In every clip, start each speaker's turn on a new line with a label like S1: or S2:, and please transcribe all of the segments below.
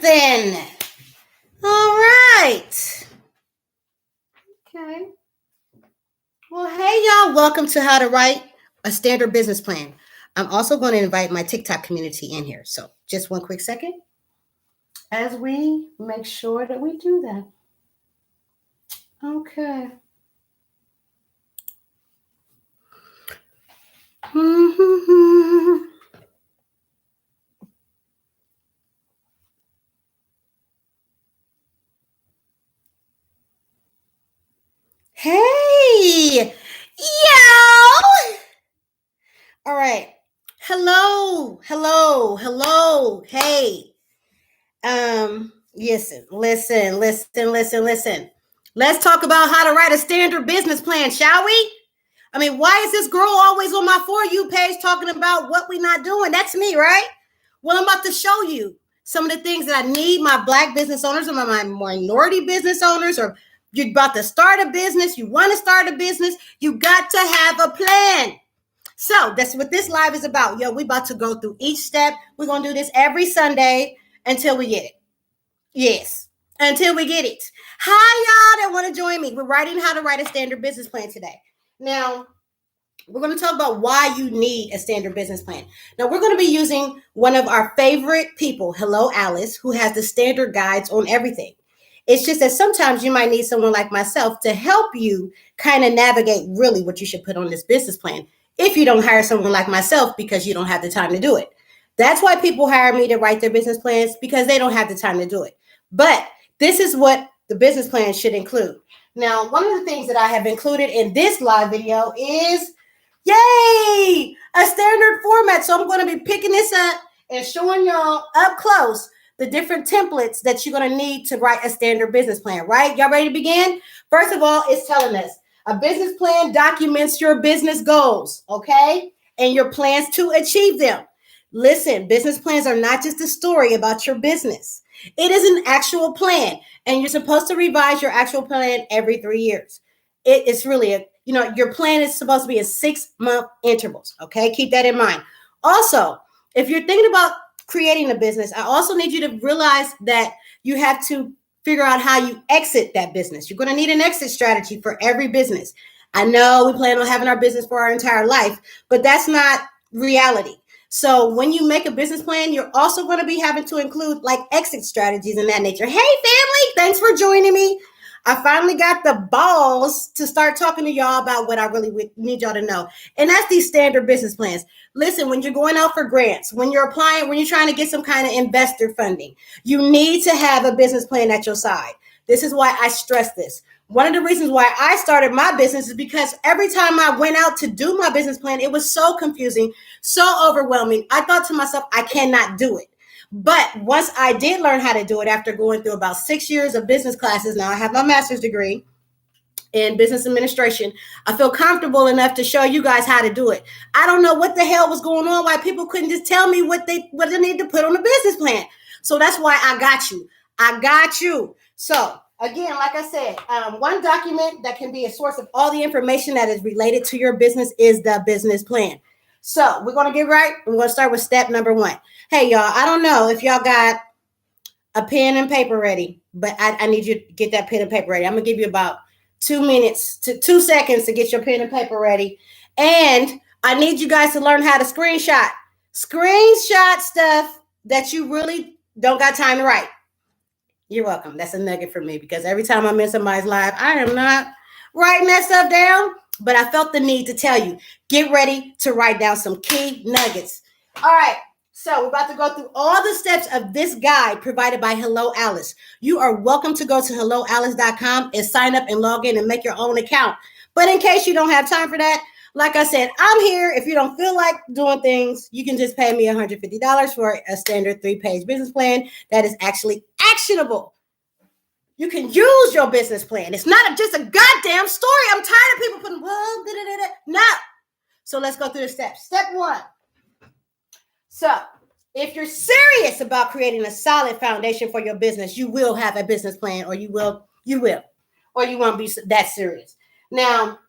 S1: Then, all right. Okay. Well, hey, y'all. Welcome to How to Write a Standard Business Plan. I'm also going to invite my TikTok community in here. So, just one quick second as we make sure that we do that. Okay. Hey, yo. All right. Hello. Hey. Listen. Let's talk about how to write a standard business plan, shall we? I mean, why is this girl always on my For You page talking about what we're not doing? That's me, right? Well, I'm about to show you some of the things that I need my Black business owners or my minority business owners, or you're about to start a business, you want to start a business, you got to have a plan. So that's what this live is about. Yo, we about to go through each step. We're going to do this every Sunday until we get it. Yes, until we get it. Hi, y'all that want to join me. We're writing how to write a standard business plan today. Now, we're going to talk about why you need a standard business plan. Now, we're going to be using one of our favorite people, Hello Alice, who has the standard guides on everything. It's just that sometimes you might need someone like myself to help you kind of navigate really what you should put on this business plan if you don't hire someone like myself because you don't have the time to do it. That's why people hire me to write their business plans, because they don't have the time to do it. But this is what the business plan should include. Now, one of the things that I have included in this live video is, yay, a standard format. So I'm going to be picking this up and showing y'all up close the different templates that you're going to need to write a standard business plan, right? Y'all ready to begin? First of all, it's telling us a business plan documents your business goals, okay? And your plans to achieve them. Listen, business plans are not just a story about your business. It is an actual plan, and you're supposed to revise your actual plan every 3 years. It's really your plan is supposed to be in 6-month intervals. Okay, keep that in mind. Also, if you're thinking about creating a business, I also need you to realize that you have to figure out how you exit that business. You're going to need an exit strategy for every business. I know we plan on having our business for our entire life, but that's not reality. So when you make a business plan, you're also going to be having to include like exit strategies and that nature. Hey, family, thanks for joining me. I finally got the balls to start talking to y'all about what I really need y'all to know. And that's these standard business plans. Listen, when you're going out for grants, when you're applying, when you're trying to get some kind of investor funding, you need to have a business plan at your side. This is why I stress this. One of the reasons why I started my business is because every time I went out to do my business plan, it was so confusing, so overwhelming. I thought to myself, I cannot do it. But once I did learn how to do it after going through about 6 years of business classes, now I have my master's degree in business administration, I feel comfortable enough to show you guys how to do it. I don't know what the hell was going on, why people couldn't just tell me what they need to put on a business plan. So that's why I got you. So again, like I said, one document that can be a source of all the information that is related to your business is the business plan. So we're going to get right. We're going to start with step number 1. Hey, y'all, I don't know if y'all got a pen and paper ready, but I need you to get that pen and paper ready. I'm going to give you about 2 minutes to 2 seconds to get your pen and paper ready. And I need you guys to learn how to screenshot stuff that you really don't got time to write. You're welcome. That's a nugget for me, because every time I'm in somebody's live, I am not writing that stuff down, but I felt the need to tell you, get ready to write down some key nuggets. All right. So we're about to go through all the steps of this guide provided by Hello Alice. You are welcome to go to helloalice.com and sign up and log in and make your own account. But in case you don't have time for that, like I said, I'm here. If you don't feel like doing things, you can just pay me $150 for a standard 3-page business plan that is actually actionable. You can use your business plan. It's not just a goddamn story. I'm tired of people putting, no. So let's go through the steps. Step 1. So if you're serious about creating a solid foundation for your business, you will have a business plan, or you will, or you won't be that serious. Now,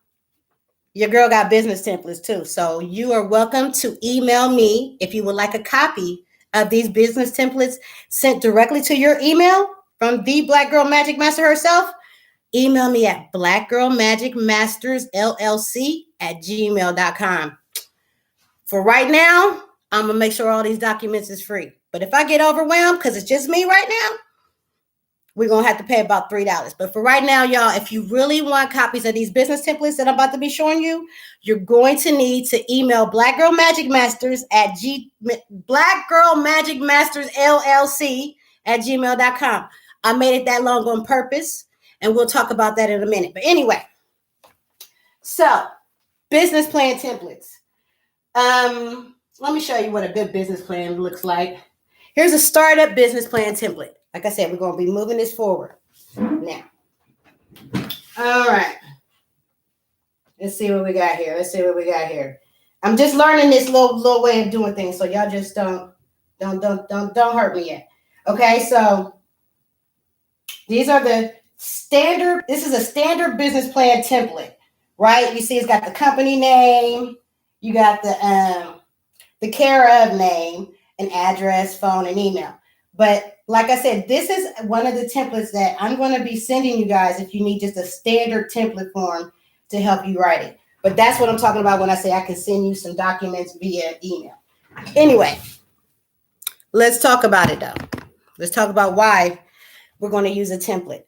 S1: your girl got business templates too. So you are welcome to email me if you would like a copy of these business templates sent directly to your email from the Black Girl Magic Master herself, email me at blackgirlmagicmastersllc@gmail.com. For right now, I'm going to make sure all these documents is free. But if I get overwhelmed, because it's just me right now, we're going to have to pay about $3. But for right now, y'all, if you really want copies of these business templates that I'm about to be showing you, you're going to need to email blackgirlmagicmastersllc@gmail.com. I made it that long on purpose, and we'll talk about that in a minute. But anyway, so business plan templates. Let me show you what a good business plan looks like. Here's a startup business plan template. Like I said, we're going to be moving this forward now. All right. Let's see what we got here. I'm just learning this little way of doing things, so y'all just don't hurt me yet. Okay, so these are the standard. This is a standard business plan template, right? You see, it's got the company name, you got the care of name, an address, phone, and email. But like I said, this is one of the templates that I'm going to be sending you guys if you need just a standard template form to help you write it. But that's what I'm talking about when I say I can send you some documents via email. Anyway, let's talk about it though. Let's talk about why we're going to use a template.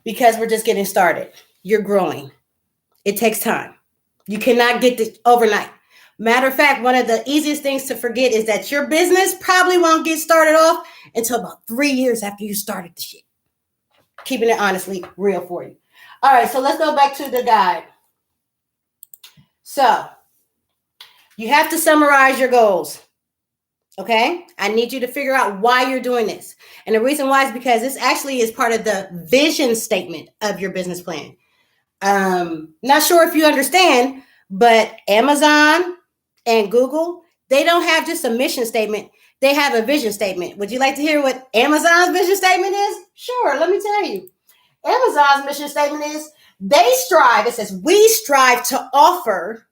S1: Because we're just getting started. You're growing. It takes time. You cannot get this overnight. Matter of fact, one of the easiest things to forget is that your business probably won't get started off until about 3 years after you started the shit. Keeping it honestly real for you. All right, so let's go back to the guide. So you have to summarize your goals. Okay, I need you to figure out why you're doing this. And the reason why is because this actually is part of the vision statement of your business plan. Not sure if you understand, but Amazon and Google, they don't have just a mission statement. They have a vision statement. Would you like to hear what Amazon's vision statement is? Sure, let me tell you. Amazon's mission statement is it says, we strive to offer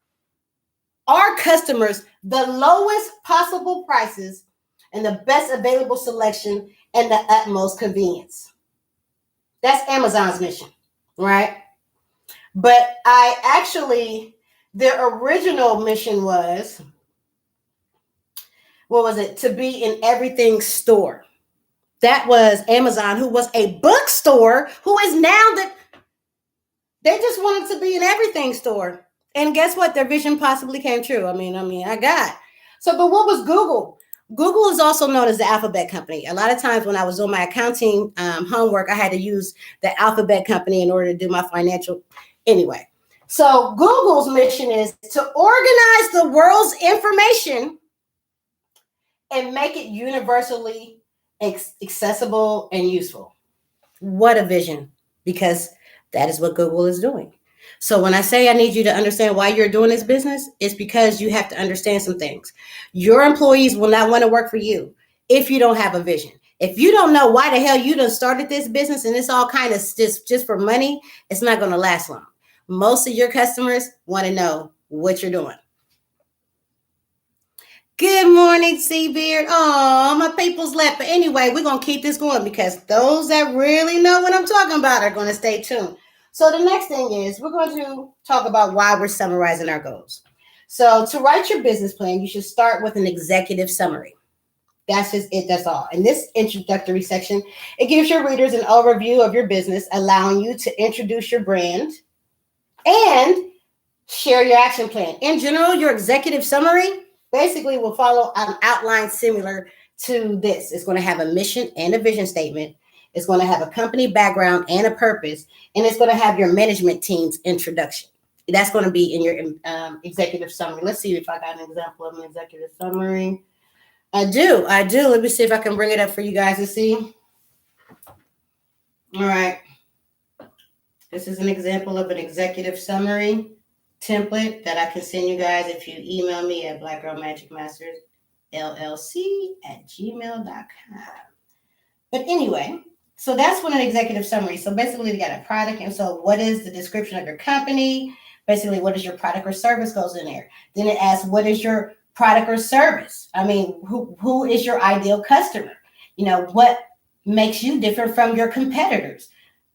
S1: our customers the lowest possible prices and the best available selection and the utmost convenience. That's Amazon's mission, right? But their original mission was, to be in everything store. That was Amazon, who was a bookstore, who is now they just wanted to be an everything store. And guess what? Their vision possibly came true. I got. So, but what was Google? Google is also known as the alphabet company. A lot of times when I was doing my accounting homework, I had to use the alphabet company in order to do my financial. Anyway, so Google's mission is to organize the world's information and make it universally accessible and useful. What a vision, because that is what Google is doing. So when I say I need you to understand why you're doing this business, it's because you have to understand some things. Your employees will not want to work for you if you don't have a vision. If you don't know why the hell you done started this business and it's all kind of just for money, it's not going to last long. Most of your customers want to know what you're doing. Good morning, Seabeard. Oh, my people's left. But anyway, we're going to keep this going because those that really know what I'm talking about are going to stay tuned. So the next thing is we're going to talk about why we're summarizing our goals. So to write your business plan, you should start with an executive summary. That's just it. That's all. In this introductory section, it gives your readers an overview of your business, allowing you to introduce your brand and share your action plan. In general, your executive summary basically will follow an outline similar to this. It's going to have a mission and a vision statement. It's going to have a company background and a purpose, and it's going to have your management team's introduction. That's going to be in your executive summary. Let's see if I got an example of an executive summary. I do. Let me see if I can bring it up for you guys to see. All right. This is an example of an executive summary template that I can send you guys if you email me at blackgirlmagicmastersllc@gmail.com. But anyway, so that's what an executive summary. So basically, you got a product. And so what is the description of your company? Basically, what is your product or service goes in there. Then it asks, what is your product or service. I mean, who is your ideal customer? What makes you different from your competitors?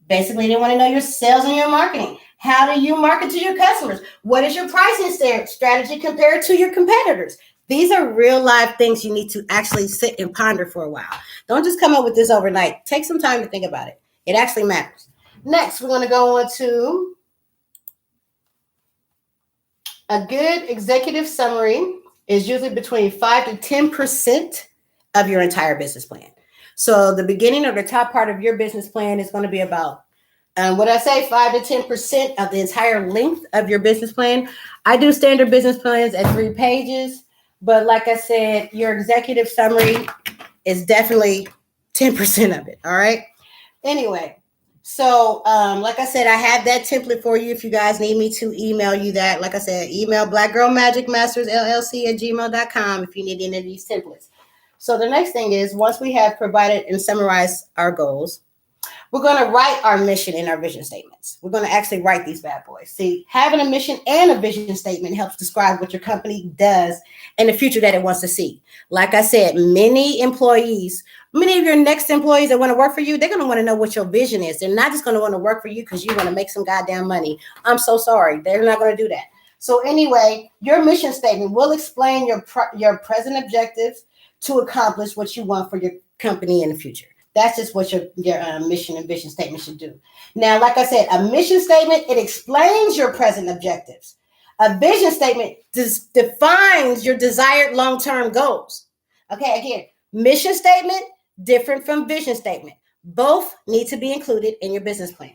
S1: Basically, they want to know your sales and your marketing. How do you market to your customers? What is your pricing strategy compared to your competitors? These are real life things you need to actually sit and ponder for a while. Don't just come up with this overnight. Take some time to think about it. It actually matters. Next, we're going to go on to a good executive summary is usually between 5 to 10% of your entire business plan. So the beginning or the top part of your business plan is going to be about, what I say, 5 to 10% of the entire length of your business plan. I do standard business plans at 3 pages, but like I said, your executive summary is definitely 10% of it. All right. Anyway, so like I said, I have that template for you if you guys need me to email you that. Like I said, email blackgirlmagicmastersllc@gmail.com if you need any of these templates. So the next thing is, once we have provided and summarized our goals, we're going to write our mission and our vision statements. We're going to actually write these bad boys. See, having a mission and a vision statement helps describe what your company does and the future that it wants to see. Like I said, many of your next employees that want to work for you, they're going to want to know what your vision is. They're not just going to want to work for you because you want to make some goddamn money. I'm so sorry. They're not going to do that. So anyway, your mission statement will explain your present objectives to accomplish what you want for your company in the future. That's just what your mission and vision statement should do. Now, like I said, a mission statement, it explains your present objectives. A vision statement defines your desired long-term goals. Okay, again, mission statement, different from vision statement. Both need to be included in your business plan.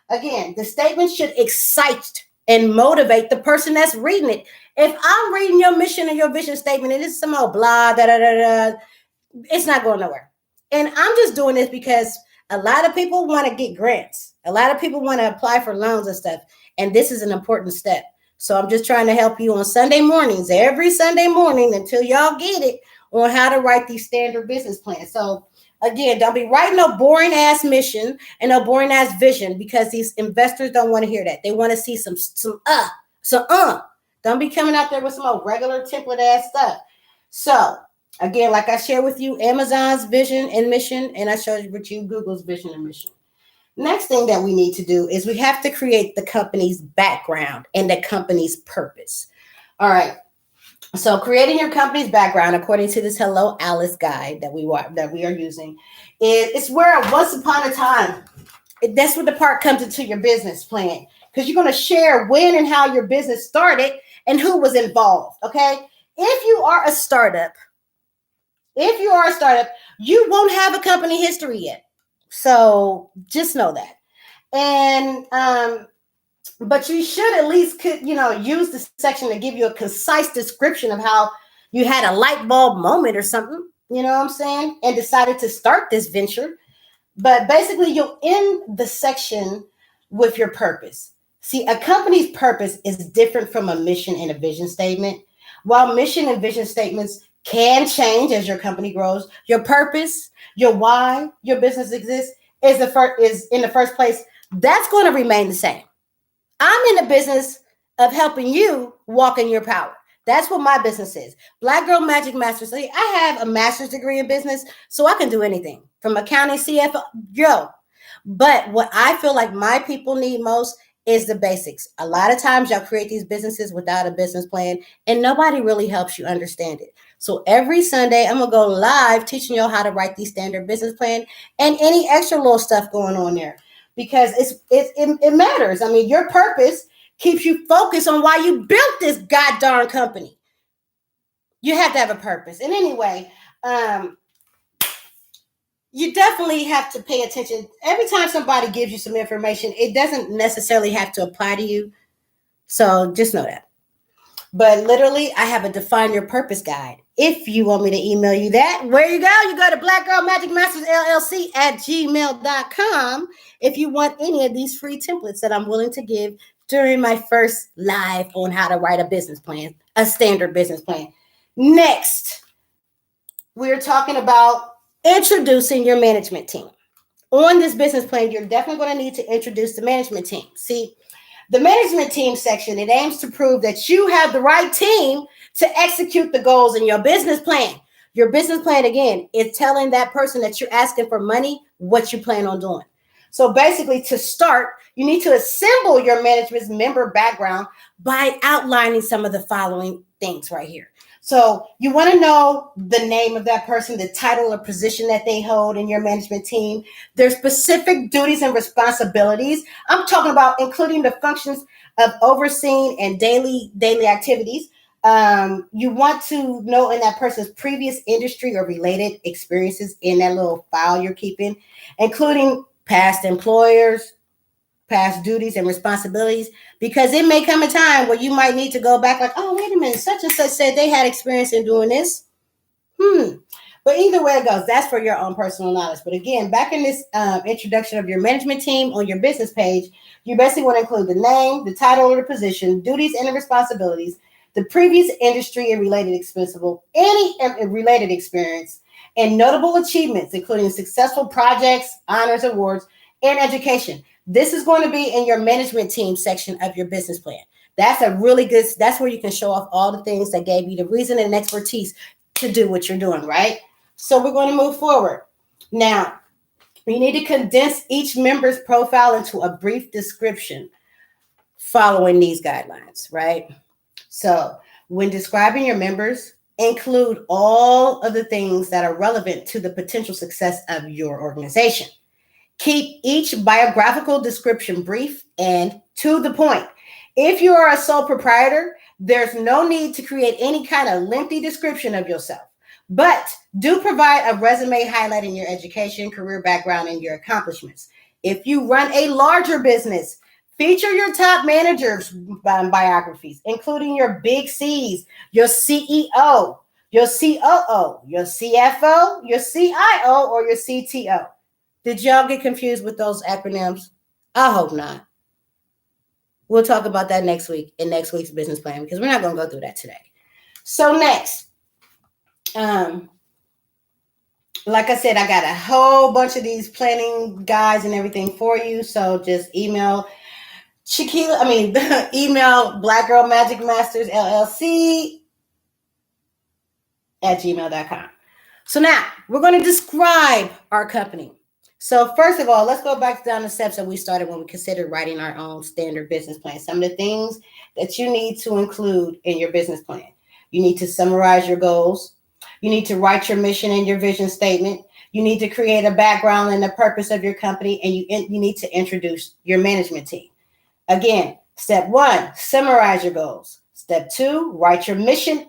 S1: Again, the statement should excite and motivate the person that's reading it. If I'm reading your mission and your vision statement and it's some old blah, it's not going nowhere. And I'm just doing this because a lot of people want to get grants. A lot of people want to apply for loans and stuff. And this is an important step. So I'm just trying to help you on Sunday mornings, every Sunday morning until y'all get it, on how to write these standard business plans. So again, don't be writing no boring ass mission and no boring ass vision, because these investors don't want to hear that. They want to see some. Don't be coming out there with some old regular template ass stuff. So again, like I shared with you, Amazon's vision and mission, and I showed you with you Google's vision and mission. Next thing that we need to do is we have to create the company's background and the company's purpose. All right. So creating your company's background, according to this Hello Alice guide that we are using, it's where once upon a time, that's where the part comes into your business plan, because you're going to share when and how your business started and who was involved. Okay. If you are a startup, you won't have a company history yet. So just know that. And, but you should at least, use the section to give you a concise description of how you had a light bulb moment or something, you know what I'm saying, and decided to start this venture. But basically, you'll end the section with your purpose. See, a company's purpose is different from a mission and a vision statement. While mission and vision statements can change as your company grows, your purpose, your why your business exists is in the first place. That's going to remain the same. I'm in the business of helping you walk in your power. That's what my business is. Black Girl Magic Masters. I have a master's degree in business, so I can do anything from accounting, CFO, But what I feel like my people need most is the basics. A lot of times y'all create these businesses without a business plan, and nobody really helps you understand it. So every Sunday, I'm going to go live teaching y'all how to write these standard business plan and any extra little stuff going on there, because it matters. I mean, your purpose keeps you focused on why you built this goddamn company. You have to have a purpose. And anyway, you definitely have to pay attention. Every time somebody gives you some information, it doesn't necessarily have to apply to you. So just know that. But literally, I have a Define Your Purpose guide. If you want me to email you that, where you go? You go to blackgirlmagicmastersllc@gmail.com if you want any of these free templates that I'm willing to give during my first live on how to write a business plan, a standard business plan. Next, we're talking about introducing your management team. On this business plan, you're definitely going to need to introduce the management team. See, the management team section, it aims to prove that you have the right team to execute the goals in your business plan. Your business plan, again, is telling that person that you're asking for money what you plan on doing. So basically, to start, you need to assemble your management's member background by outlining some of the following things right here. So you want to know the name of that person, the title or position that they hold in your management team, their specific duties and responsibilities. I'm talking about including the functions of overseeing and daily activities. You want to know in that person's previous industry or related experiences in that little file you're keeping, including past employers, past duties and responsibilities, because it may come a time where you might need to go back like, oh, wait a minute, such and such said they had experience in doing this. But either way it goes, that's for your own personal knowledge. But again, back in this introduction of your management team on your business page, you basically want to include the name, the title or the position, duties and the responsibilities, the previous industry and related any related experience, and notable achievements, including successful projects, honors, awards, and education. This is going to be in your management team section of your business plan. That's where you can show off all the things that gave you the reason and expertise to do what you're doing, right? So we're going to move forward. Now, you need to condense each member's profile into a brief description following these guidelines, right? So when describing your members, include all of the things that are relevant to the potential success of your organization. Keep each biographical description brief and to the point. If you are a sole proprietor, there's no need to create any kind of lengthy description of yourself, but do provide a resume highlighting your education, career background, and your accomplishments. If you run a larger business, feature your top managers' biographies, including your big C's, your CEO, your COO, your CFO, your CIO, or your CTO. Did y'all get confused with those acronyms? I hope not. We'll talk about that next week in next week's business plan because we're not going to go through that today. So next, like I said, I got a whole bunch of these planning guides and everything for you. So just email email Black Girl Magic Masters LLC at gmail.com. So now we're going to describe our company. So first of all, let's go back down the steps that we started when we considered writing our own standard business plan. Some of the things that you need to include in your business plan. You need to summarize your goals. You need to write your mission and your vision statement. You need to create a background and the purpose of your company, and you need to introduce your management team. Again, step 1, summarize your goals. Step 2, write your mission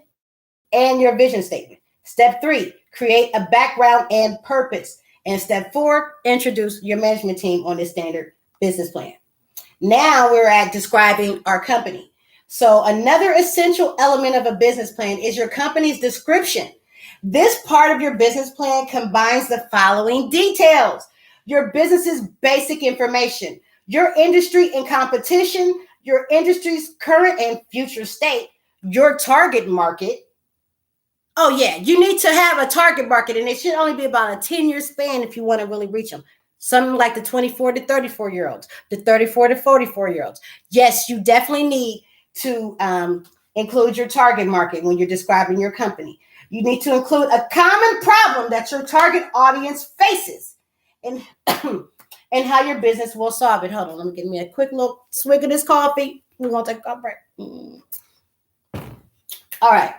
S1: and your vision statement. Step 3, create a background and purpose. And step 4, introduce your management team on this standard business plan. Now we're at describing our company. So another essential element of a business plan is your company's description. This part of your business plan combines the following details: your business's basic information, your industry and competition, your industry's current and future state, your target market. Oh yeah, you need to have a target market, and it should only be about a 10-year span if you want to really reach them. Something like the 24 to 34-year-olds, the 34 to 44-year-olds. Yes, you definitely need to include your target market when you're describing your company. You need to include a common problem that your target audience faces and, and how your business will solve it. Hold on, let me give me a quick little swig of this coffee. We're going to take a break. All right.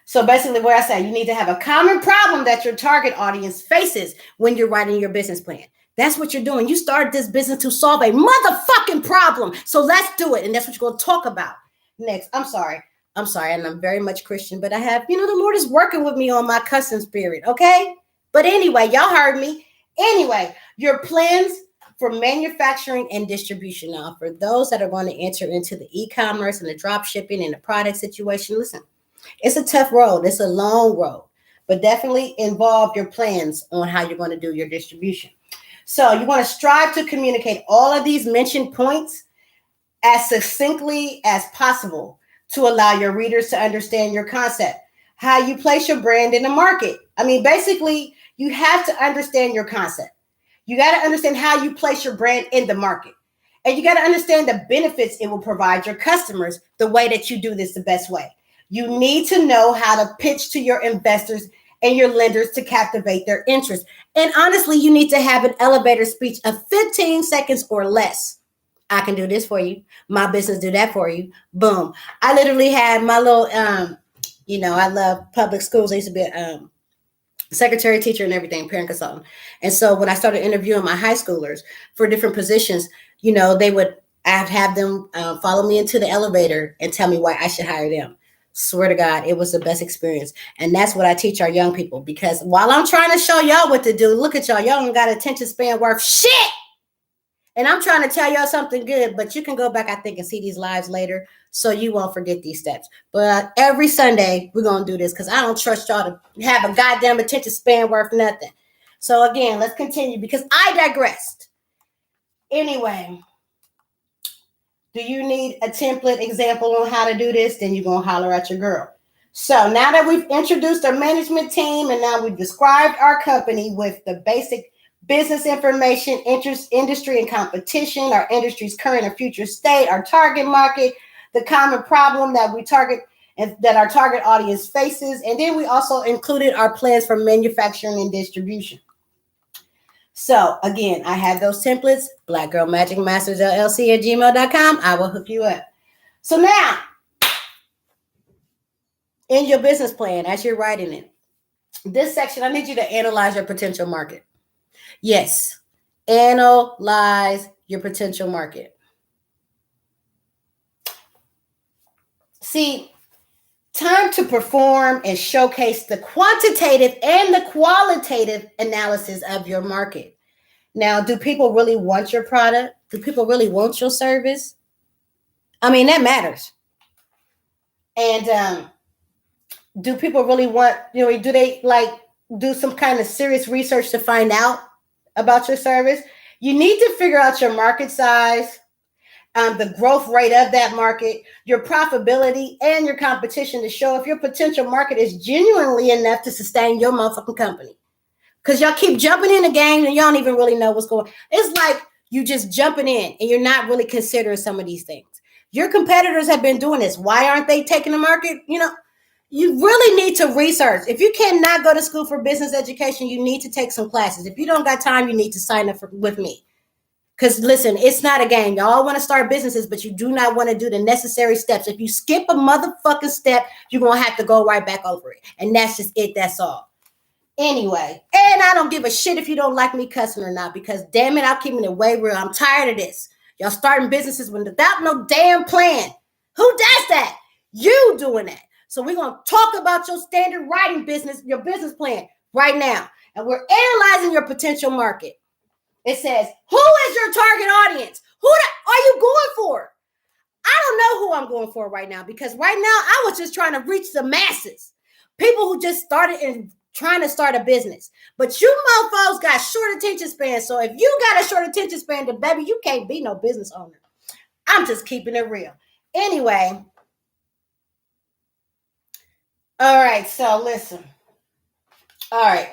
S1: So basically what I say, you need to have a common problem that your target audience faces when you're writing your business plan. That's what you're doing. You started this business to solve a motherfucking problem. So let's do it. And that's what you're going to talk about next. I'm sorry. And I'm very much Christian, but I have, the Lord is working with me on my cussing spirit. Okay. But anyway, y'all heard me. Anyway, your plans for manufacturing and distribution. Now, for those that are going to enter into the e-commerce and the drop shipping and the product situation, listen. It's a tough road. It's a long road, but definitely involve your plans on how you're going to do your distribution. So you want to strive to communicate all of these mentioned points as succinctly as possible to allow your readers to understand your concept, how you place your brand in the market. Basically, you have to understand your concept. You got to understand how you place your brand in the market. And you got to understand the benefits it will provide your customers the way that you do this the best way. You need to know how to pitch to your investors and your lenders to captivate their interest. And honestly, you need to have an elevator speech of 15 seconds or less. I can do this for you. My business do that for you. Boom. I literally had my little, I love public schools. I used to be a secretary, teacher, and everything, parent consultant. And so when I started interviewing my high schoolers for different positions, I'd have them follow me into the elevator and tell me why I should hire them. Swear to God, it was the best experience. And that's what I teach our young people, because while I'm trying to show y'all what to do, look at y'all. Y'all don't got attention span worth shit. And I'm trying to tell y'all something good, but you can go back, I think, and see these lives later so you won't forget these steps. But every Sunday, we're going to do this because I don't trust y'all to have a goddamn attention span worth nothing. So again, let's continue because I digressed. Anyway, do you need a template example on how to do this? Then you're going to holler at your girl. So now that we've introduced our management team and now we've described our company with the basic business information, interest, industry, and competition, our industry's current and future state, our target market, the common problem that we target and that our target audience faces. And then we also included our plans for manufacturing and distribution. So again, I have those templates, Black Girl Magic Masters LLC at gmail.com. I will hook you up. So now, in your business plan, as you're writing it, this section, I need you to analyze your potential market. Yes, analyze your potential market. See, time to perform and showcase the quantitative and the qualitative analysis of your market. Now, do people really want your product? Do people really want your service? I mean, that matters. And do people really want, do they do some kind of serious research to find out about your service? You need to figure out your market size, the growth rate of that market, your profitability, and your competition to show if your potential market is genuinely enough to sustain your motherfucking company. Because y'all keep jumping in the game and y'all don't even really know what's going on. It's like you just jumping in and you're not really considering some of these things. Your competitors have been doing this. Why aren't they taking the market? You really need to research. If you cannot go to school for business education, you need to take some classes. If you don't got time, you need to sign up with me. Because listen, it's not a game. Y'all want to start businesses, but you do not want to do the necessary steps. If you skip a motherfucking step, you're going to have to go right back over it. And that's just it. That's all. Anyway, and I don't give a shit if you don't like me cussing or not, because damn it, I'm keeping it way real. I'm tired of this. Y'all starting businesses without no damn plan. Who does that? You doing that. So we're going to talk about your standard writing business, your business plan right now. And we're analyzing your potential market. It says, who is your target audience? Who are you going for? I don't know who I'm going for right now, because right now I was just trying to reach the masses. People who just started and trying to start a business. But you mofos got short attention span. So if you got a short attention span, then baby, you can't be no business owner. I'm just keeping it real. Anyway. All right. So listen. All right.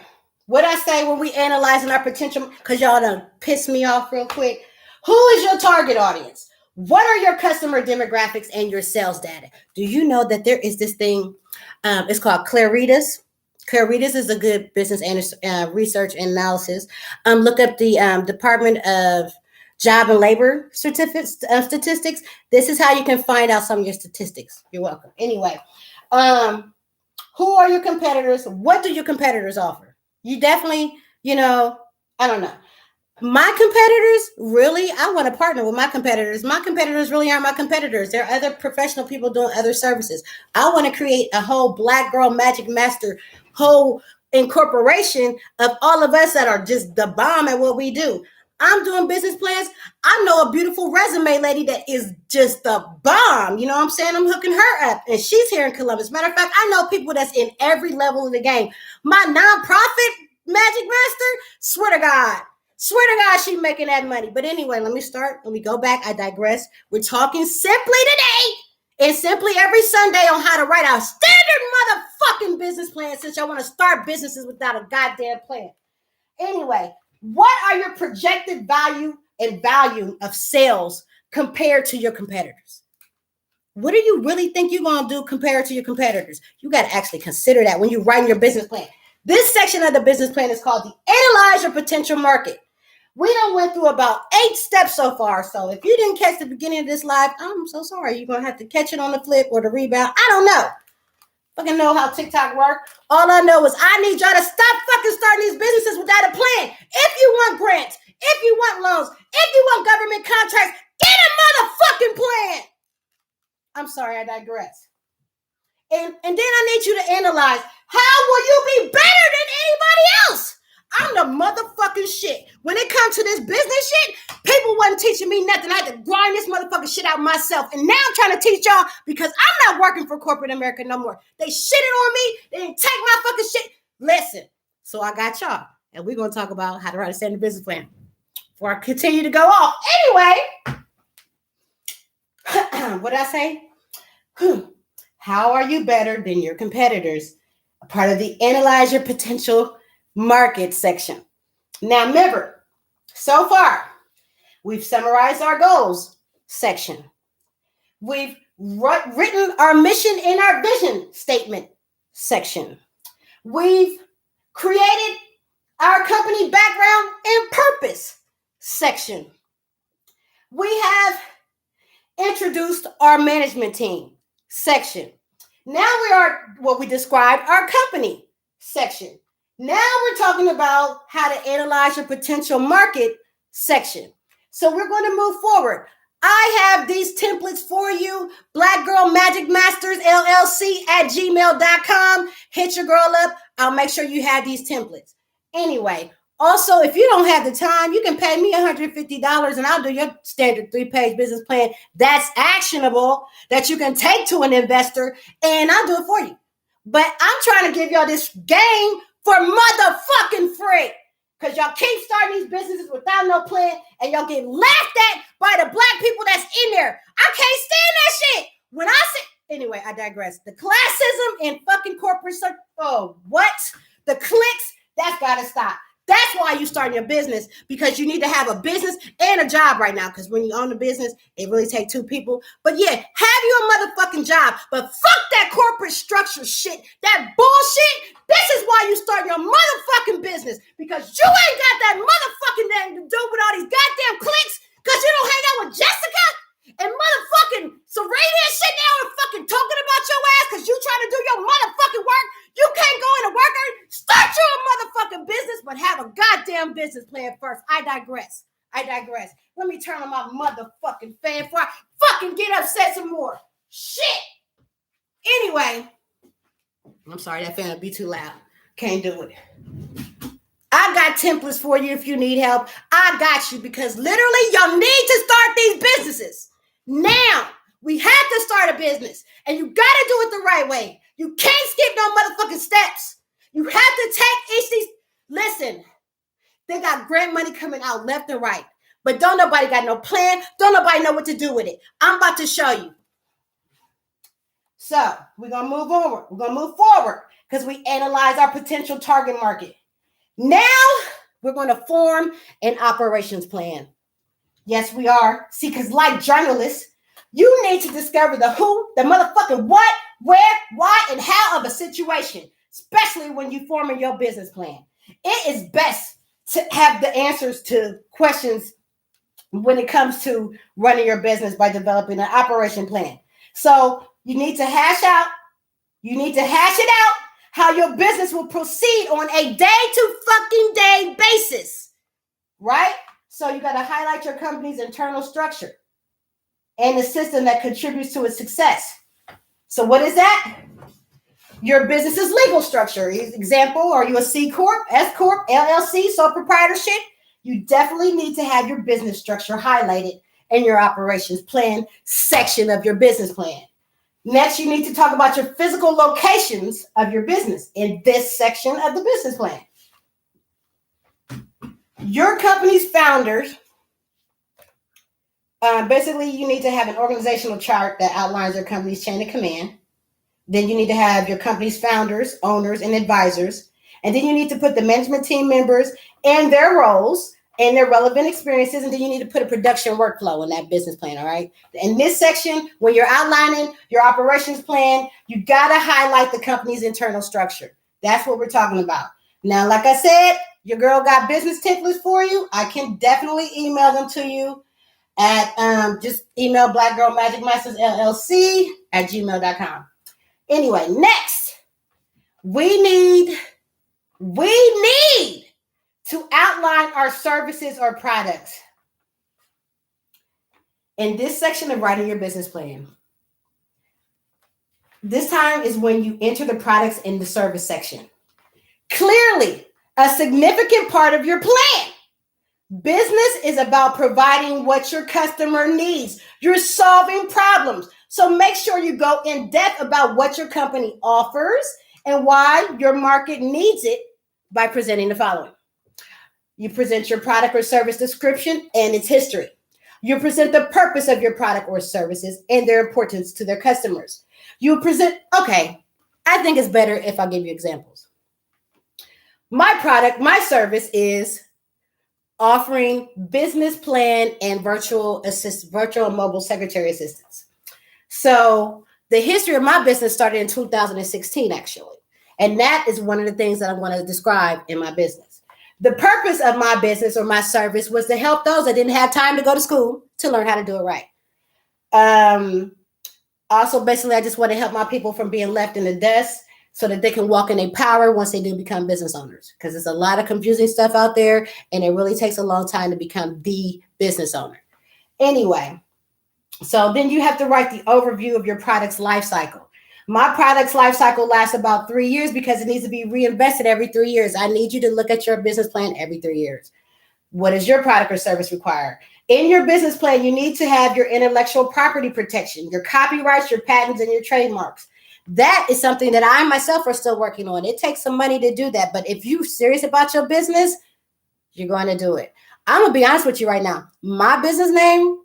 S1: What I say when we analyzing our potential, because y'all done piss me off real quick. Who is your target audience? What are your customer demographics and your sales data? Do you know that there is this thing? It's called Claritas. Claritas is a good business research and analysis. Look up the Department of Job and Labor statistics. This is how you can find out some of your statistics. You're welcome. Anyway, who are your competitors? What do your competitors offer? You definitely, I don't know. My competitors, really, I want to partner with my competitors. My competitors really aren't my competitors. They're other professional people doing other services. I want to create a whole Black Girl Magic Master whole incorporation of all of us that are just the bomb at what we do. I'm doing business plans. I know a beautiful resume lady that is just the bomb. You know what I'm saying? I'm hooking her up, and she's here in Columbus. Matter of fact, I know people that's in every level of the game. My nonprofit Magic Master, swear to God, she making that money. But anyway, let me start. Let me go back. I digress. We're talking simply today and simply every Sunday on how to write a standard motherfucking business plan, since y'all want to start businesses without a goddamn plan. Anyway, what are your projected value and volume of sales compared to your competitors? What do you really think you're going to do compared to your competitors? You got to actually consider that when you're writing your business plan. This section of the business plan is called the Analyze Your Potential Market. We done went through about 8 steps so far. So if you didn't catch the beginning of this live, I'm so sorry. You're going to have to catch it on the flip or the rebound. I don't know. Fucking know how TikTok works. All I know is I need y'all to stop fucking starting these businesses without a plan. If you want grants, if you want loans, if you want government contracts, get a motherfucking plan. I'm sorry, I digress. And then I need you to analyze, how will you be better than anybody else? I'm the motherfucking shit. When it comes to this business shit, people wasn't teaching me nothing. I had to grind this motherfucking shit out myself. And now I'm trying to teach y'all because I'm not working for corporate America no more. They shitted on me. They didn't take my fucking shit. Listen, so I got y'all. And we're going to talk about how to write a standard business plan before I continue to go off. Anyway, what did I say? How are you better than your competitors? A part of the Analyze Your Potential Market section. Now remember, so far, we've summarized our goals section. We've written our mission and our vision statement section. We've created our company background and purpose section. We have introduced our management team section. Now we are what we described our company section. Now we're talking about how to analyze your potential market section. So we're going to move forward. I have these templates for you. Black Girl Magic Masters LLC at gmail.com. Hit your girl up. I'll make sure you have these templates. Anyway, also, if you don't have the time, you can pay me $150 and I'll do your standard 3-page business plan that's actionable, that you can take to an investor, and I'll do it for you. But I'm trying to give y'all this game for motherfucking free. Because y'all keep starting these businesses without no plan and y'all get laughed at by the black people that's in there. I can't stand that shit. When I say, anyway, I digress. The classism and fucking corporate, what? The cliques, that's got to stop. That's why you starting your business, because you need to have a business and a job right now. Because when you own a business, it really takes 2 people. But yeah, have you a motherfucking job. But fuck that corporate structure shit, that bullshit. This is why you start your motherfucking business, because you ain't got that motherfucking thing to do with all these goddamn cliques, because you don't hang out with Jessica and motherfucking Serena and shit now and fucking talking about your ass because you trying to do your motherfucking work. You can't go into work. Start your motherfucking business, but have a goddamn business plan first. I digress. Let me turn on my motherfucking fan before I fucking get upset some more. Shit. Anyway, I'm sorry, that fan will be too loud. Can't do it. I got templates for you if you need help. I got you, because literally y'all need to start these businesses. Now, we have to start a business, and you got to do it the right way. You can't skip no motherfucking steps. You have to take each these. Listen, they got grant money coming out left and right, but don't nobody got no plan. Don't nobody know what to do with it. I'm about to show you. So we're going to move on. We're going to move forward because we analyze our potential target market. Now we're going to form an operations plan. Yes, we are. See, because like journalists, you need to discover the who, the motherfucking what, where, why, and how of a situation, especially when you're forming your business plan. It is best to have the answers to questions when it comes to running your business by developing an operation plan. So you need to hash it out how your business will proceed on a day-to-fucking-day basis, right? So you got to highlight your company's internal structure and the system that contributes to its success. So what is that? Your business's legal structure. Example, are you a C Corp, S Corp, LLC, sole proprietorship? You definitely need to have your business structure highlighted in your operations plan section of your business plan. Next, you need to talk about your physical locations of your business in this section of the business plan. Your company's founders, basically you need to have an organizational chart that outlines your company's chain of command. Then you need to have your company's founders, owners, and advisors. And then you need to put the management team members and their roles and their relevant experiences, and then you need to put a production workflow in that business plan, all right? In this section, when you're outlining your operations plan, you got to highlight the company's internal structure. That's what we're talking about. Now, like I said, your girl got business templates for you. I can definitely email them to you at just email blackgirlmagicmastersllc@gmail.com. Anyway, next, we need to outline our services or products. In this section of writing your business plan, this time is when you enter the products in the service section. Clearly, a significant part of your plan. Business is about providing what your customer needs. You're solving problems. So make sure you go in depth about what your company offers and why your market needs it by presenting the following. You present your product or service description and its history. You present the purpose of your product or services and their importance to their customers. You present, okay, I think it's better if I give you examples. My product, my service is offering business plan and virtual mobile secretary assistance. So the history of my business started in 2016, actually. And that is one of the things that I want to describe in my business. The purpose of my business or my service was to help those that didn't have time to go to school to learn how to do it right. Also, basically, I just want to help my people from being left in the dust so that they can walk in their power once they do become business owners. Because there's a lot of confusing stuff out there, and it really takes a long time to become the business owner. Anyway, so then you have to write the overview of your product's life cycle. My product's life cycle lasts about 3 years because it needs to be reinvested every 3 years. I need you to look at your business plan every 3 years. What does your product or service require? In your business plan, you need to have your intellectual property protection, your copyrights, your patents, and your trademarks. That is something that I myself are still working on. It takes some money to do that. But if you're serious about your business, you're going to do it. I'm going to be honest with you right now. My business name,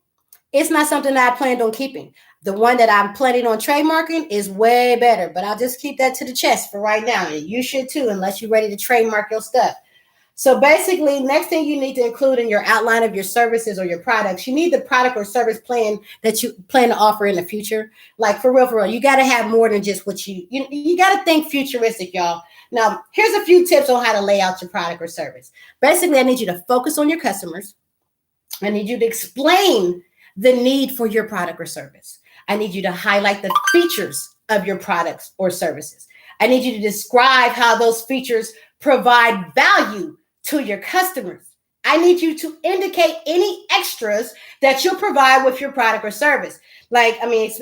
S1: it's not something that I planned on keeping. The one that I'm planning on trademarking is way better, but I'll just keep that to the chest for right now. And you should too, unless you're ready to trademark your stuff. So basically, next thing you need to include in your outline of your services or your products, you need the product or service plan that you plan to offer in the future. Like for real, you got to have more than just what you got to think futuristic, y'all. Now, here's a few tips on how to lay out your product or service. Basically, I need you to focus on your customers. I need you to explain the need for your product or service. I need you to highlight the features of your products or services. I need you to describe how those features provide value to your customers. I need you to indicate any extras that you'll provide with your product or service. Like,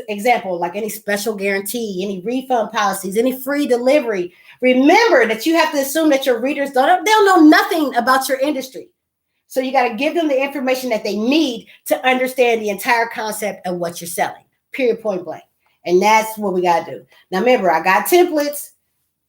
S1: example, like any special guarantee, any refund policies, any free delivery. Remember that you have to assume that your readers they'll know nothing about your industry. So you got to give them the information that they need to understand the entire concept of what you're selling, period, point blank. And that's what we got to do. Now, remember, I got templates.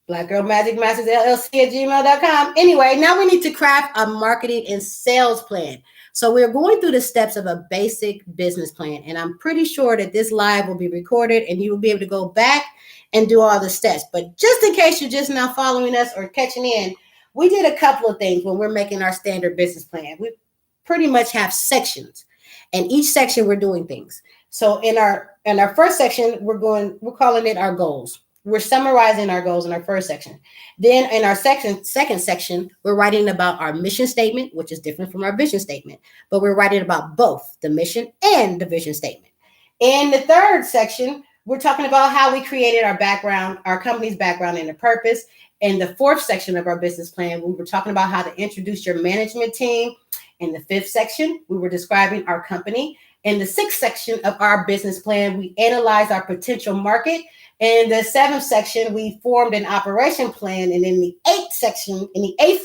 S1: blackgirlmagicmastersllc@gmail.com. Anyway, now we need to craft a marketing and sales plan. So we're going through the steps of a basic business plan. And I'm pretty sure that this live will be recorded and you will be able to go back and do all the steps. But just in case you're just now following us or catching in, we did a couple of things when we're making our standard business plan. We pretty much have sections, and each section we're doing things. So in our first section, we're calling it our goals. We're summarizing our goals in our first section. Then in our second section, we're writing about our mission statement, which is different from our vision statement, but we're writing about both the mission and the vision statement. In the third section, we're talking about how we created our background, our company's background and the purpose. In the fourth section of our business plan, we were talking about how to introduce your management team. In the fifth section, we were describing our company. In the sixth section of our business plan, we analyzed our potential market. In the seventh section, we formed an operation plan. And in the eighth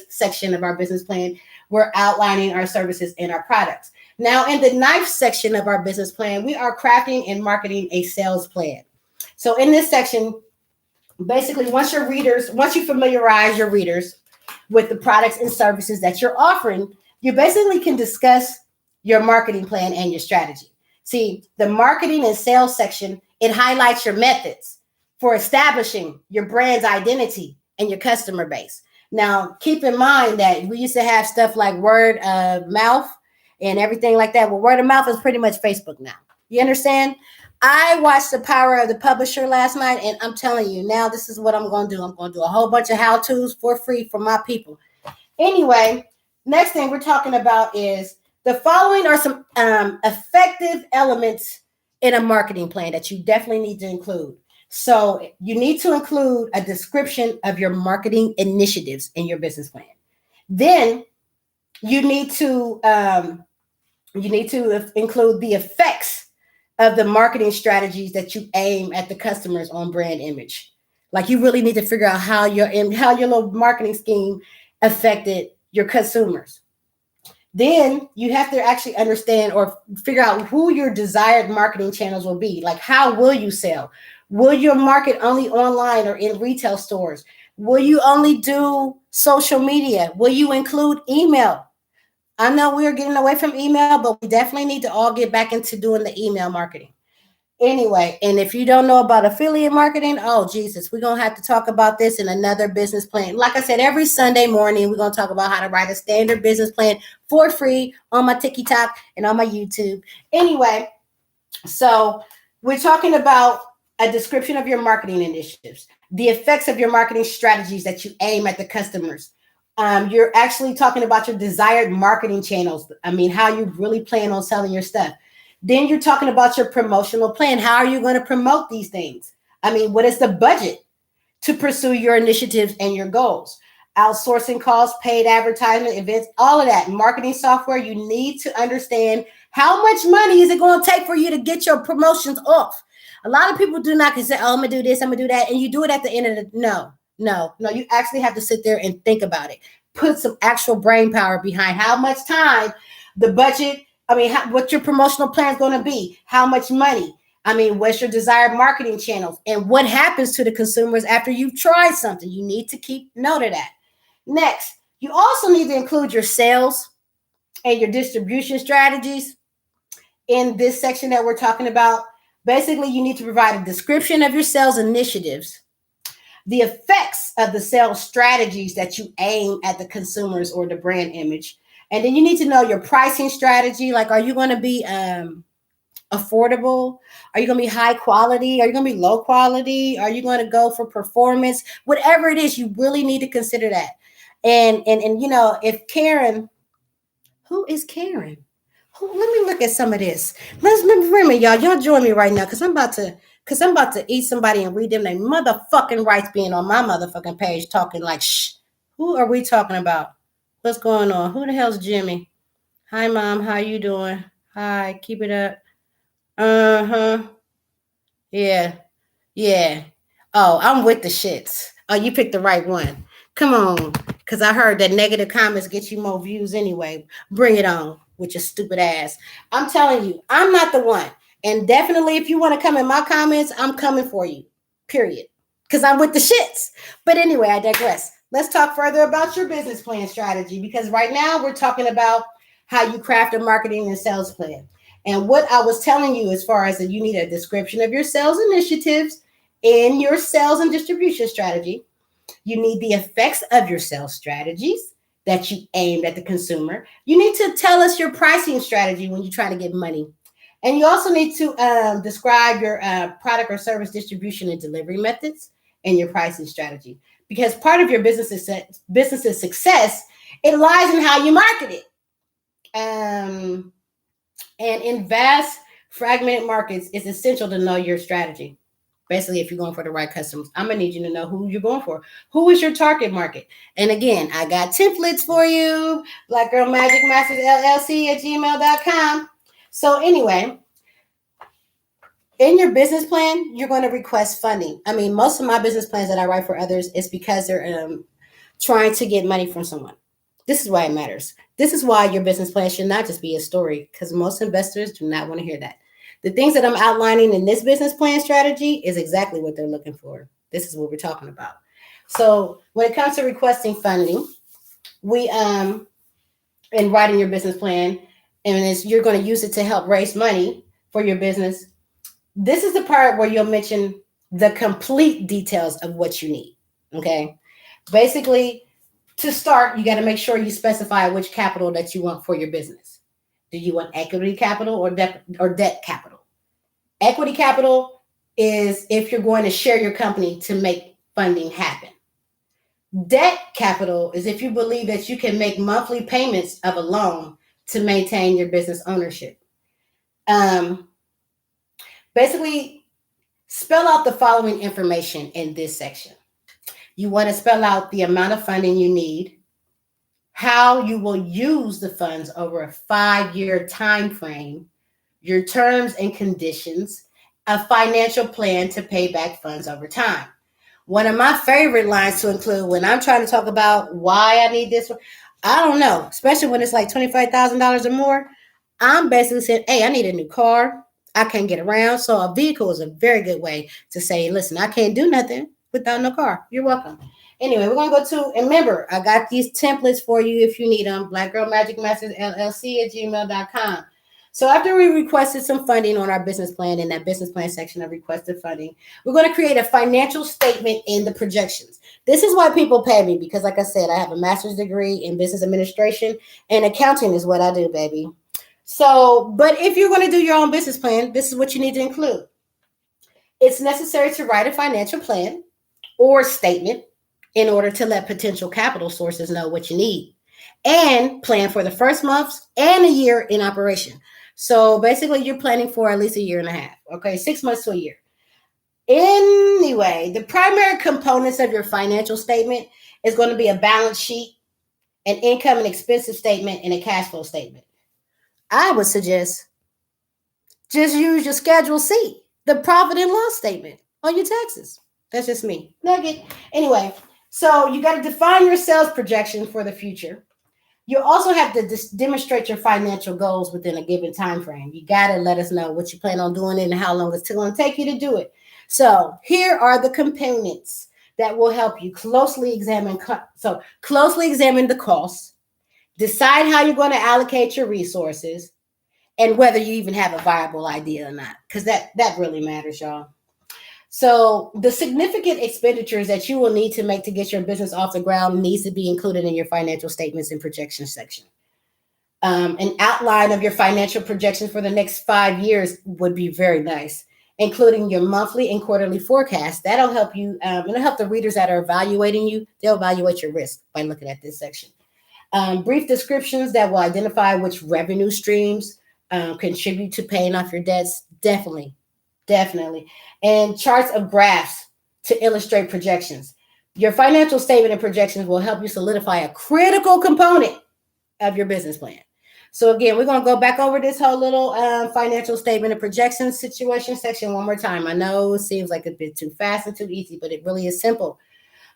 S1: section of our business plan, we're outlining our services and our products. Now, in the ninth section of our business plan, we are crafting and marketing a sales plan. So in this section, basically, once you familiarize your readers with the products and services that you're offering, you basically can discuss your marketing plan and your strategy. See, the marketing and sales section, it highlights your methods for establishing your brand's identity and your customer base. Now, keep in mind that we used to have stuff like word of mouth and everything like that. Well, word of mouth is pretty much Facebook now. You understand? I watched The Power of the Publisher last night, and I'm telling you, now this is what I'm going to do. I'm going to do a whole bunch of how-tos for free for my people. Anyway, next thing we're talking about is the following are some effective elements in a marketing plan that you definitely need to include. So you need to include a description of your marketing initiatives in your business plan. Then you need to include the effects of the marketing strategies that you aim at the customers on brand image. Like you really need to figure out how your little marketing scheme affected your consumers. Then you have to actually understand or figure out who your desired marketing channels will be. Like, how will you sell? Will your market only online or in retail stores? Will you only do social media? Will you include email? I know we're getting away from email, but we definitely need to all get back into doing the email marketing. Anyway, and if you don't know about affiliate marketing, oh Jesus, we're gonna have to talk about this in another business plan. Like I said, every Sunday morning, we're gonna talk about how to write a standard business plan for free on my TikTok and on my YouTube. Anyway, so we're talking about a description of your marketing initiatives, the effects of your marketing strategies that you aim at the customers. You're actually talking about your desired marketing channels. I mean, how you really plan on selling your stuff. Then you're talking about your promotional plan. How are you going to promote these things? I mean, what is the budget to pursue your initiatives and your goals? Outsourcing costs, paid advertisement, events, all of that. Marketing software, you need to understand how much money is it going to take for you to get your promotions off. A lot of people do not say, oh, I'm going to do this, I'm going to do that. And you do it at the end of the, no. You actually have to sit there and think about it. Put some actual brain power behind how much time, the budget, what your promotional plan is going to be, how much money. What's your desired marketing channels, and what happens to the consumers after you've tried something. You need to keep note of that. Next, you also need to include your sales and your distribution strategies in this section that we're talking about. Basically, you need to provide a description of your sales initiatives, the effects of the sales strategies that you aim at the consumers or the brand image. And then you need to know your pricing strategy. Like, are you going to be affordable? Are you going to be high quality? Are you going to be low quality? Are you going to go for performance? Whatever it is, you really need to consider that. And if Karen, who is Karen? Let me look at some of this. Let's remember, y'all join me right now because I'm about to eat somebody and read them their motherfucking rights being on my motherfucking page talking like shh. Who are we talking about? What's going on? Who the hell's Jimmy? Hi, Mom. How you doing? Hi. Keep it up. Uh-huh. Yeah. Oh, I'm with the shits. Oh, you picked the right one. Come on. Because I heard that negative comments get you more views anyway. Bring it on with your stupid ass. I'm telling you, I'm not the one. And definitely, if you want to come in my comments, I'm coming for you. Period. Because I'm with the shits. But anyway, I digress. Let's talk further about your business plan strategy, because right now we're talking about how you craft a marketing and sales plan. And what I was telling you as far as that you need a description of your sales initiatives in your sales and distribution strategy. You need the effects of your sales strategies that you aimed at the consumer. You need to tell us your pricing strategy when you're trying to get money. And you also need to describe your product or service distribution and delivery methods and your pricing strategy. Because part of your business's success, it lies in how you market it. And in vast, fragmented markets, it's essential to know your strategy. Basically, if you're going for the right customers, I'm going to need you to know who you're going for. Who is your target market? And again, I got templates for you. Black Girl Magic Masters LLC at gmail.com. So anyway, in your business plan, you're going to request funding. Most of my business plans that I write for others is because they're trying to get money from someone. This is why it matters. This is why your business plan should not just be a story, because most investors do not want to hear that. The things that I'm outlining in this business plan strategy is exactly what they're looking for. This is what we're talking about. So when it comes to requesting funding, we in writing your business plan, and you're going to use it to help raise money for your business. This is the part where you'll mention the complete details of what you need. Okay. Basically, To start, you got to make sure you specify which capital that you want for your business. Do you want equity capital or debt capital? Equity capital is if you're going to share your company to make funding happen. Debt capital is if you believe that you can make monthly payments of a loan to maintain your business ownership. Basically, spell out the following information in this section. You want to spell out the amount of funding you need, how you will use the funds over a 5-year time frame, your terms and conditions, a financial plan to pay back funds over time. One of my favorite lines to include when I'm trying to talk about why I need this, I don't know, especially when it's like $25,000 or more. I'm basically saying, hey, I need a new car. I can't get around. So a vehicle is a very good way to say, listen, I can't do nothing without no car. You're welcome. Anyway, we're going to go to, and remember, I got these templates for you if you need them, blackgirlmagicmastersllc@gmail.com. So after we requested some funding on our business plan, in that business plan section of requested funding, we're going to create a financial statement in the projections. This is why people pay me because, like I said, I have a master's degree in business administration and accounting is what I do, baby. So, but if you're going to do your own business plan, this is what you need to include. It's necessary to write a financial plan or statement in order to let potential capital sources know what you need and plan for the first months and a year in operation. So basically, you're planning for at least a year and a half. Okay, 6 months to a year. Anyway, the primary components of your financial statement is going to be a balance sheet, an income and expenses statement, and a cash flow statement. I would suggest just use your Schedule C, the profit and loss statement on your taxes. That's just me. Nugget. Anyway, so you got to define your sales projection for the future. You also have to demonstrate your financial goals within a given time frame. You got to let us know what you plan on doing and how long it's going to take you to do it. So here are the components that will help you closely examine the costs, decide how you're going to allocate your resources, and whether you even have a viable idea or not, because that really matters, y'all. So the significant expenditures that you will need to make to get your business off the ground needs to be included in your financial statements and projections section. An outline of your financial projections for the next 5 years would be very nice, including your monthly and quarterly forecast. That'll help you. It'll help the readers that are evaluating you. They'll evaluate your risk by looking at this section. Brief descriptions that will identify which revenue streams contribute to paying off your debts. Definitely. And charts of graphs to illustrate projections. Your financial statement and projections will help you solidify a critical component of your business plan. So again, we're going to go back over this whole little financial statement and projections situation section one more time. I know it seems like a bit too fast and too easy, but it really is simple.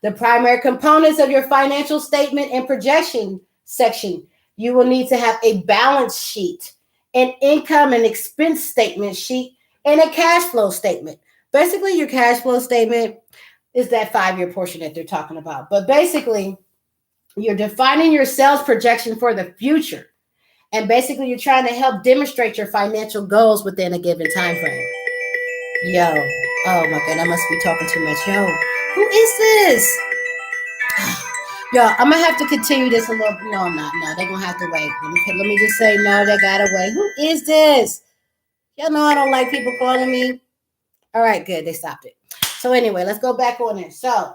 S1: The primary components of your financial statement and projection section, you will need to have a balance sheet, an income and expense statement sheet, and a cash flow statement. Basically, your cash flow statement is that 5-year portion that they're talking about. But basically, you're defining your sales projection for the future. And basically, you're trying to help demonstrate your financial goals within a given time frame. Yo, oh my God, I must be talking too much. Yo, who is this? Yo, I'm going to have to continue this a little. No, I'm not. No, they're going to have to wait. Let me just say, no, they got to wait. Who is this? Y'all know I don't like people calling me. All right, good. They stopped it. So anyway, let's go back on it. So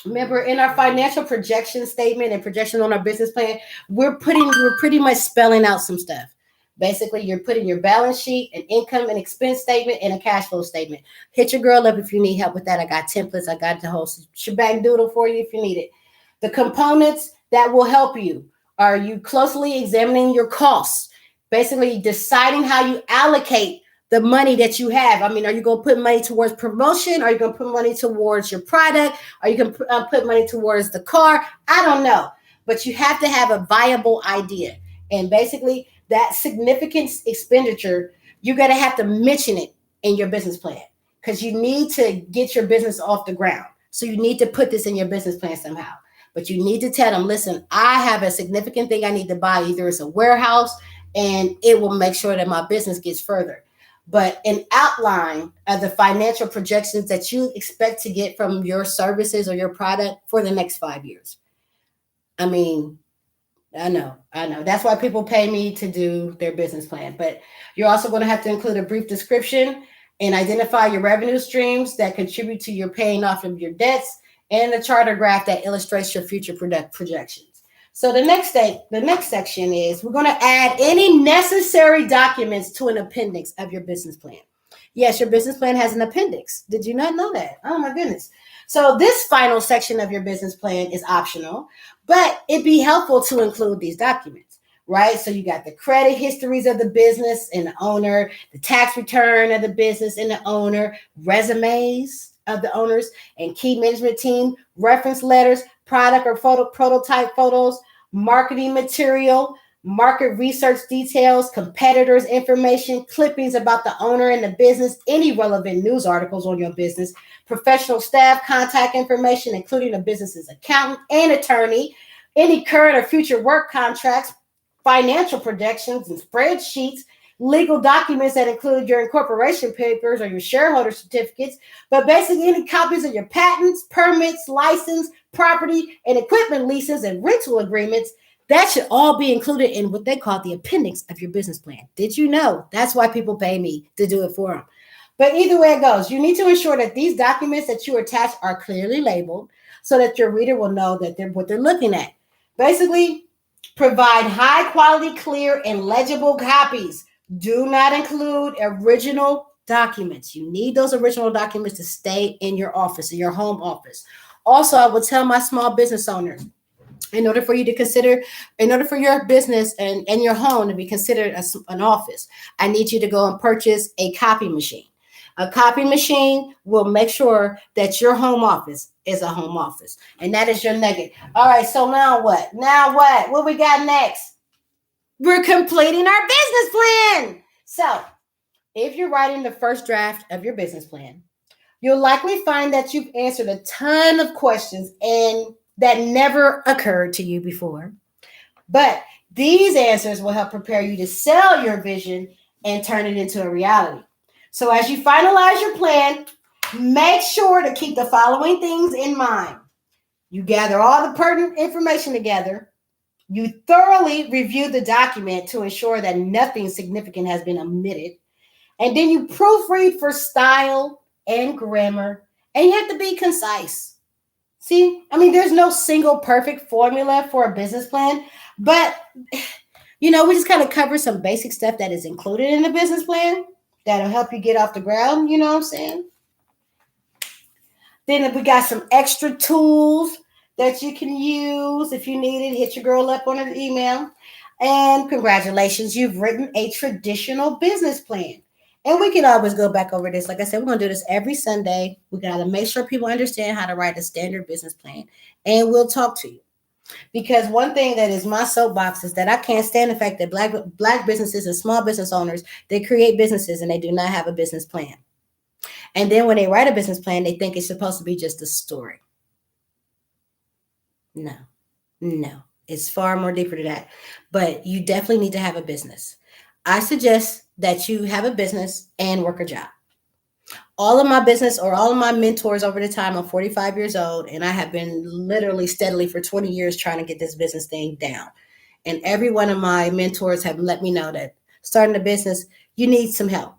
S1: remember, in our financial projection statement and projection on our business plan, we're pretty much spelling out some stuff. Basically, you're putting your balance sheet, an income and expense statement, and a cash flow statement. Hit your girl up if you need help with that. I got templates. I got the whole shebang doodle for you if you need it. The components that will help you are you closely examining your costs. Basically, deciding how you allocate the money that you have. I mean, are you going to put money towards promotion? Are you going to put money towards your product? Are you going to put money towards the car? I don't know. But you have to have a viable idea. And basically, that significant expenditure, you're going to have to mention it in your business plan because you need to get your business off the ground. So you need to put this in your business plan somehow. But you need to tell them, listen, I have a significant thing I need to buy. Either it's a warehouse, and it will make sure that my business gets further. But an outline of the financial projections that you expect to get from your services or your product for the next 5 years. I mean, I know. That's why people pay me to do their business plan. But you're also going to have to include a brief description and identify your revenue streams that contribute to your paying off of your debts and a charter graph that illustrates your future projections. So the next section is we're going to add any necessary documents to an appendix of your business plan. Yes, your business plan has an appendix. Did you not know that? Oh my goodness. So this final section of your business plan is optional, but it'd be helpful to include these documents, right? So you got the credit histories of the business and the owner, the tax return of the business and the owner, resumes of the owners and key management team, reference letters, product or prototype photos, marketing material, market research details, competitors information, clippings about the owner and the business, any relevant news articles on your business, professional staff contact information, including the business's accountant and attorney, any current or future work contracts, financial projections and spreadsheets, legal documents that include your incorporation papers or your shareholder certificates, but basically any copies of your patents, permits, license, property, and equipment leases and rental agreements. That should all be included in what they call the appendix of your business plan. Did you know? That's why people pay me to do it for them. But either way it goes, you need to ensure that these documents that you attach are clearly labeled so that your reader will know that they're what they're looking at. Basically, provide high quality, clear, and legible copies. Do not include original documents. You need those original documents to stay in your office, in your home office. Also, I will tell my small business owners, in order for your business and your home to be considered an office, I need you to go and purchase a copy machine. A copy machine will make sure that your home office is a home office. And that is your nugget. All right, so now what? What we got next? We're completing our business plan. So if you're writing the first draft of your business plan, you'll likely find that you've answered a ton of questions and that never occurred to you before. But these answers will help prepare you to sell your vision and turn it into a reality. So as you finalize your plan, make sure to keep the following things in mind. You gather all the pertinent information together. You thoroughly review the document to ensure that nothing significant has been omitted. And then you proofread for style and grammar. And you have to be concise. See, I mean, there's no single perfect formula for a business plan, but we just kind of cover some basic stuff that is included in the business plan that'll help you get off the ground. You know what I'm saying? Then we got some extra tools that you can use if you need it. Hit your girl up on an email. And congratulations, you've written a traditional business plan. And we can always go back over this. Like I said, we're going to do this every Sunday. We got to make sure people understand how to write a standard business plan. And we'll talk to you. Because one thing that is my soapbox is that I can't stand the fact that black businesses and small business owners, they create businesses and they do not have a business plan. And then when they write a business plan, they think it's supposed to be just a story. No. It's far more deeper than that. But you definitely need to have a business. I suggest that you have a business and work a job. All of my business or all of my mentors over the time, I'm 45 years old, and I have been literally steadily for 20 years trying to get this business thing down. And every one of my mentors have let me know that starting a business, you need some help.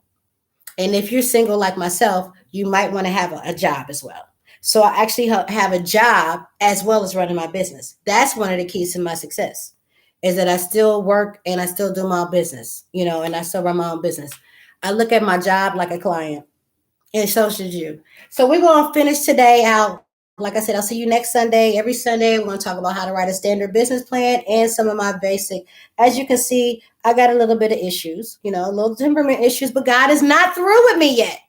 S1: And if you're single like myself, you might want to have a job as well. So I actually have a job as well as running my business. That's one of the keys to my success, is that I still work and I still do my business, and I still run my own business. I look at my job like a client, and so should you. So we're going to finish today out. Like I said, I'll see you next Sunday. Every Sunday, we're going to talk about how to write a standard business plan and some of my basic. As you can see, I got a little bit of issues, a little temperament issues, but God is not through with me yet.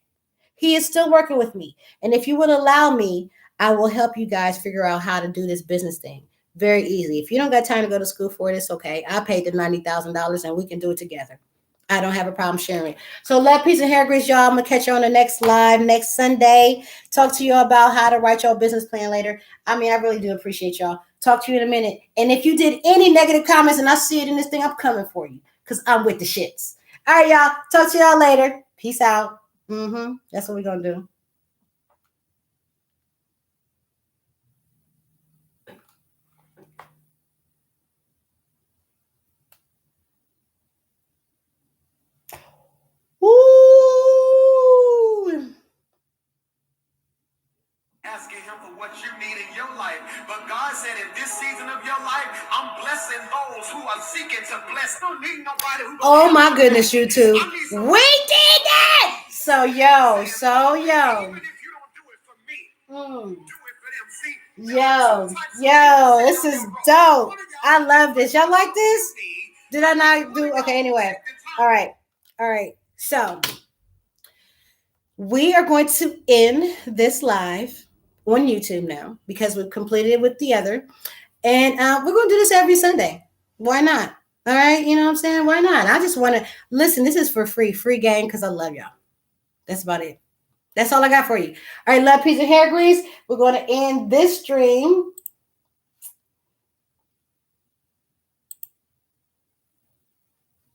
S1: He is still working with me. And if you would allow me, I will help you guys figure out how to do this business thing. Very easy. If you don't got time to go to school for it, it's okay. I paid the $90,000 and we can do it together. I don't have a problem sharing. So love, peace, and hair grease, y'all. I'm going to catch you on the next live next Sunday. Talk to you about how to write your business plan later. I really do appreciate y'all. Talk to you in a minute. And if you did any negative comments and I see it in this thing, I'm coming for you because I'm with the shits. All right, y'all. Talk to y'all later. Peace out. That's what we're going to do.
S2: your life. I'm blessing those who are seeking to bless. I don't need nobody who.
S1: Oh my goodness, YouTube. We did that. So yo.
S2: Even if you don't do it for me, do it for them. See,
S1: Yo, this is dope. I love this. Y'all like this? Did I not do? Okay, anyway. All right. So we are going to end this live on YouTube now because we've completed it with the other. And we're going to do this every Sunday. Why not? All right. You know what I'm saying? Why not? I just want to listen. This is for free game because I love y'all. That's about it. That's all I got for you. All right. Love, peace, and hair grease. We're going to end this stream